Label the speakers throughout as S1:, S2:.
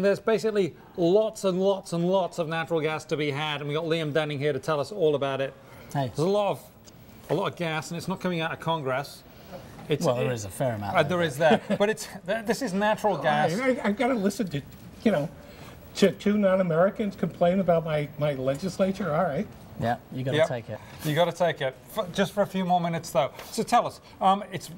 S1: There's basically lots and lots and lots of natural gas to be had, and we've got Liam Denning here to tell us all about it.
S2: Hey.
S1: There's a lot of gas, and it's not coming out of Congress.
S2: There is a fair amount.
S1: There is that, but this is natural gas.
S3: I've got to listen to, to two non-Americans complain about my legislature. All right.
S2: Yeah, you got to take it.
S1: You got to take it. Just for a few more minutes, though. So tell us,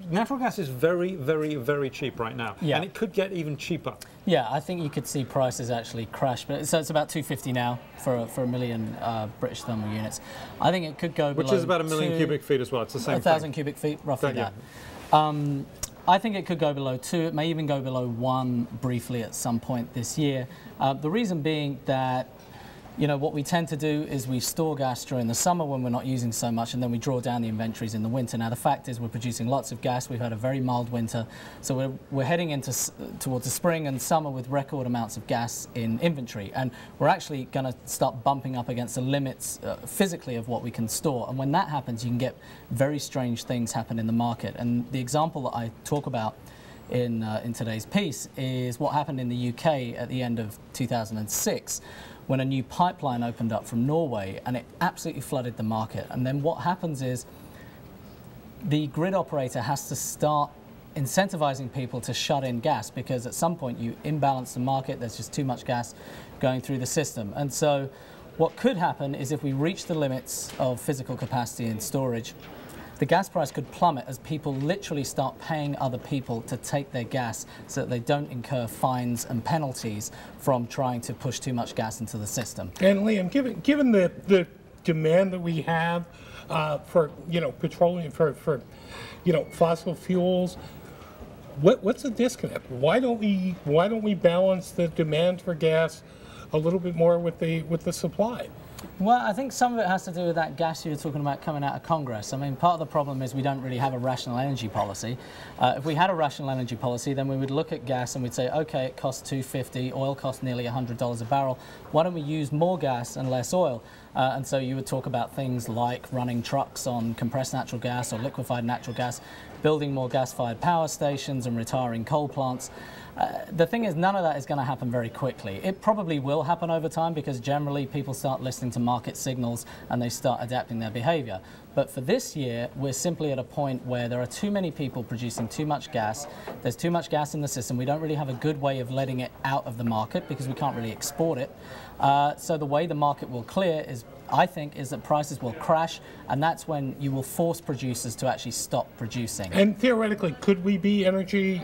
S1: natural gas is very, very, very cheap right now, and it could get even cheaper.
S2: Yeah, I think you could see prices actually crash. But so it's about $250 now for a million British thermal units. I think it could go below,
S1: which is about a million cubic feet as well. It's the same.
S2: 1,000 cubic feet, roughly that. I think it could go below 2. It may even go below 1 briefly at some point this year. The reason being that, what we tend to do is we store gas during the summer when we're not using so much, and then we draw down the inventories in the winter. Now, the fact is we're producing lots of gas. We've had a very mild winter, so we're heading towards the spring and summer with record amounts of gas in inventory, and we're actually going to start bumping up against the limits physically of what we can store. And when that happens, you can get very strange things happen in the market. And the example that I talk about in today's piece is what happened in the UK at the end of 2006. When a new pipeline opened up from Norway, and it absolutely flooded the market. And then what happens is the grid operator has to start incentivizing people to shut in gas, because at some point you imbalance the market, there's just too much gas going through the system. And so what could happen is if we reach the limits of physical capacity and storage, the gas price could plummet as people literally start paying other people to take their gas so that they don't incur fines and penalties from trying to push too much gas into the system.
S3: And Liam, given the demand that we have for petroleum, for fossil fuels, what's the disconnect? Why don't we balance the demand for gas a little bit more with the supply?
S2: Well, I think some of it has to do with that gas you were talking about coming out of Congress. I mean, part of the problem is we don't really have a rational energy policy. If we had a rational energy policy, then we would look at gas and we'd say, okay, it costs $2.50, oil costs nearly $100 a barrel. Why don't we use more gas and less oil? And so you would talk about things like running trucks on compressed natural gas or liquefied natural gas, building more gas-fired power stations and retiring coal plants. The thing is, none of that is going to happen very quickly. It probably will happen over time because generally people start listening to market signals and they start adapting their behavior. But for this year, we're simply at a point where there are too many people producing too much gas. There's too much gas in the system. We don't really have a good way of letting it out of the market because we can't really export it. So the way the market will clear is, I think, is that prices will crash, and that's when you will force producers to actually stop producing.
S3: And theoretically, could we be energy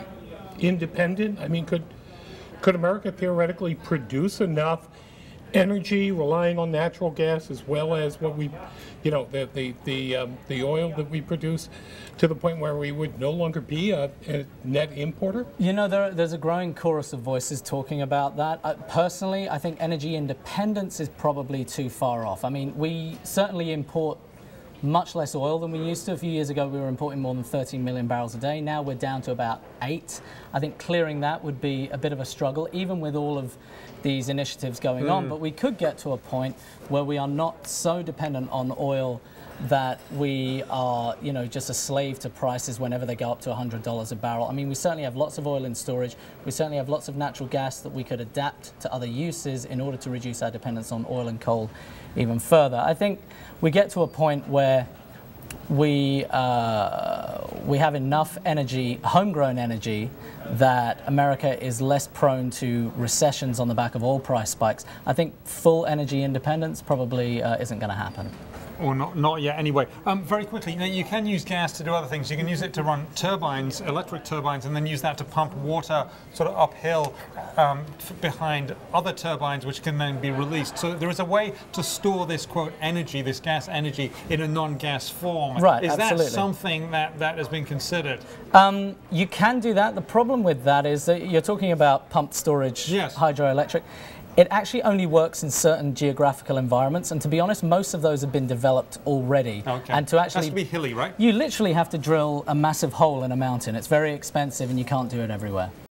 S3: independent? I mean, could America theoretically produce enough energy relying on natural gas as well as what we, the oil that we produce, to the point where we would no longer be a net importer?
S2: There's a growing chorus of voices talking about that. Personally, I think energy independence is probably too far off. I mean, we certainly import much less oil than we used to. A few years ago, we were importing more than 13 million barrels a day. Now we're down to about 8. I think clearing that would be a bit of a struggle, even with all of these initiatives going on. But we could get to a point where we are not so dependent on oil that we are, just a slave to prices whenever they go up to $100 a barrel. I mean, we certainly have lots of oil in storage. We certainly have lots of natural gas that we could adapt to other uses in order to reduce our dependence on oil and coal even further. I think we get to a point where we have enough energy, homegrown energy, that America is less prone to recessions on the back of oil price spikes. I think full energy independence probably isn't going to happen.
S1: Or not yet anyway. Very quickly, you can use gas to do other things. You can use it to run turbines, electric turbines, and then use that to pump water sort of uphill behind other turbines, which can then be released. So there is a way to store this, quote, energy, this gas energy, in a non-gas form.
S2: Right,
S1: is
S2: absolutely.
S1: that something that has been considered?
S2: You can do that. The problem with that is that you're talking about pumped storage,
S1: yes,
S2: hydroelectric. It actually only works in certain geographical environments, and to be honest, most of those have been developed already.
S1: Okay.
S2: And to actually,
S1: it has to be hilly, right?
S2: You literally have to drill a massive hole in a mountain. It's very expensive, and you can't do it everywhere.